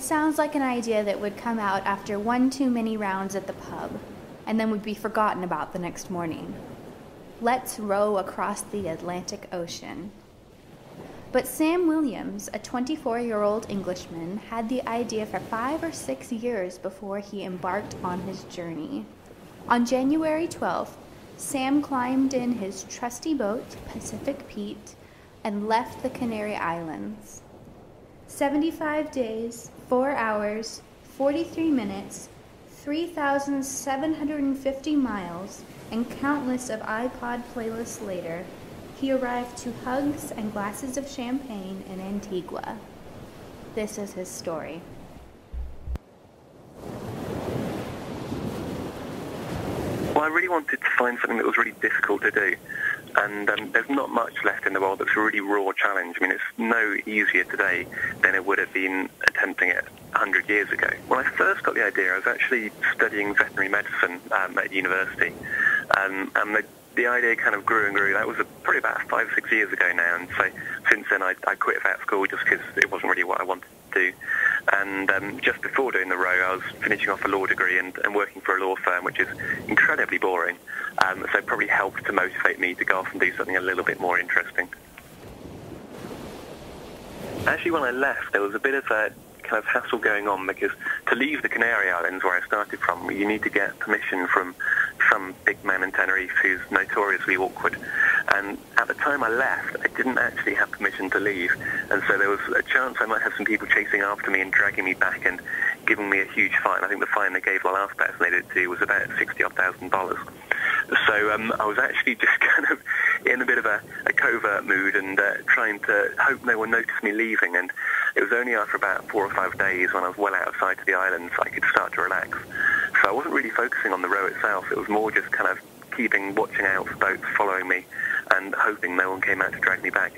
sounds like an idea that would come out after one too many rounds at the pub, and then would be forgotten about the next morning. Let's row across the Atlantic Ocean. But Sam Williams, a 24-year-old Englishman, had the idea for 5 or 6 years before he embarked on his journey. On January 12th, Sam climbed in his trusty boat, Pacific Pete, and left the Canary Islands. 75 days, 4 hours, 43 minutes, 3,750 miles, and countless of iPod playlists later, he arrived to hugs and glasses of champagne in Antigua. This is his story. Well, I really wanted to find something that was really difficult to do. And there's not much left in the world that's a really raw challenge. I mean, it's no easier today than it would have been attempting it 100 years ago. When I first got the idea, I was actually studying veterinary medicine at university. And the idea kind of grew and grew. That was probably about 5 or 6 years ago now. And so since then, I quit vet school just because it wasn't really what I wanted to do. And just before doing the row, I was finishing off a law degree and working for a law firm, which is incredibly boring. So it probably helped to motivate me to go off and do something a little bit more interesting. Actually, when I left, there was a bit of a kind of hassle going on, because to leave the Canary Islands, where I started from, you need to get permission from some big man in Tenerife who's notoriously awkward. And at the time I left, I didn't actually have permission to leave, and so there was a chance I might have some people chasing after me and dragging me back and giving me a huge fine. I think the fine they gave the last person they did to was about $60,000. So I was actually just kind of in a bit of a covert mood and trying to hope no one noticed me leaving. And it was only after about 4 or 5 days, when I was well outside of the islands, I could start to relax. So I wasn't really focusing on the row itself. It was more just kind of watching out for boats following me and hoping no one came out to drag me back.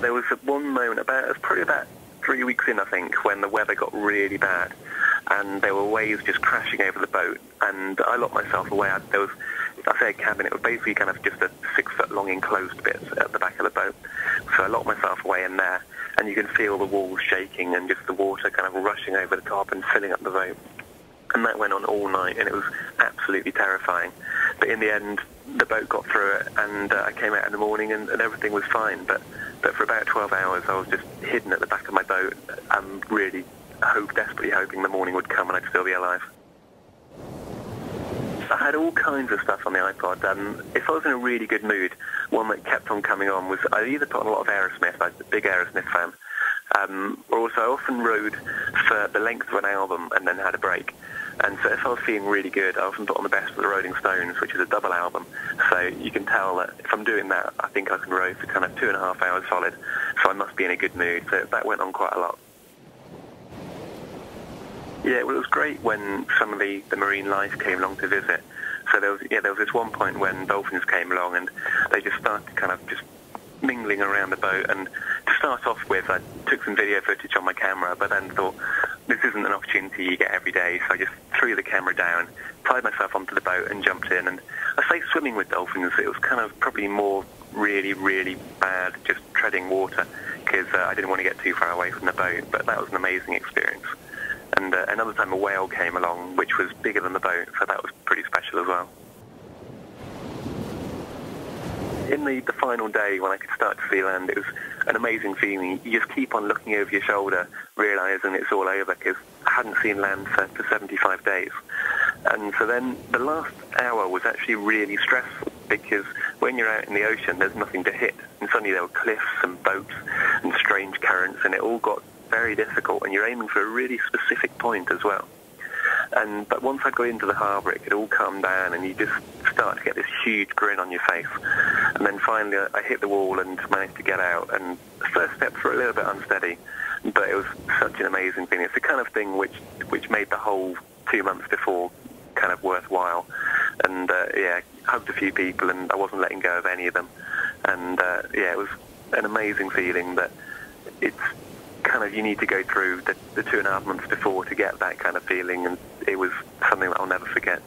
There was one moment, it was probably about 3 weeks in, I think, when the weather got really bad and there were waves just crashing over the boat, and I locked myself away. There was, if I say a cabin, it was basically kind of just a 6-foot-long enclosed bit at the back of the boat. So I locked myself away in there, and you can feel the walls shaking and just the water kind of rushing over the top and filling up the boat. And that went on all night, and it was absolutely terrifying. But in the end, the boat got through it, and I came out in the morning, and everything was fine. But for about 12 hours, I was just hidden at the back of my boat, really desperately hoping the morning would come and I'd still be alive. I had all kinds of stuff on the iPod. If I was in a really good mood, one that kept on coming on was, I either put on a lot of Aerosmith, I was a big Aerosmith fan, or also I often rode for the length of an album and then had a break. And so if I was feeling really good, I often put on the best of the Rolling Stones, which is a double album. So you can tell that if I'm doing that, I think I can row for kind of 2.5 hours solid. So I must be in a good mood. So that went on quite a lot. Yeah, well, it was great when some of the marine life came along to visit. So there was this one point when dolphins came along and they just started kind of just mingling around the boat. And to start off with, I took some video footage on my camera, but then thought, this isn't an opportunity you get every day, so I just threw the camera down, tied myself onto the boat and jumped in. And I say swimming with dolphins, it was kind of probably more really, really bad just treading water, because I didn't want to get too far away from the boat, but that was an amazing experience. And another time a whale came along, which was bigger than the boat, so that was pretty special as well. In the final day, when I could start to see land, it was an amazing feeling. You just keep on looking over your shoulder, realising it's all over, because I hadn't seen land for 75 days. And so then the last hour was actually really stressful, because when you're out in the ocean, there's nothing to hit. And suddenly there were cliffs and boats and strange currents, and it all got very difficult, and you're aiming for a really specific point as well. But once I got into the harbour, it could all calm down, and you just start to get this huge grin on your face. And then finally, I hit the wall and managed to get out. And the first steps were a little bit unsteady, but it was such an amazing thing. It's the kind of thing which made the whole 2 months before kind of worthwhile. And hugged a few people, and I wasn't letting go of any of them. And it was an amazing feeling that it's kind of, you need to go through the 2.5 months before to get that kind of feeling, and it was something that I'll never forget.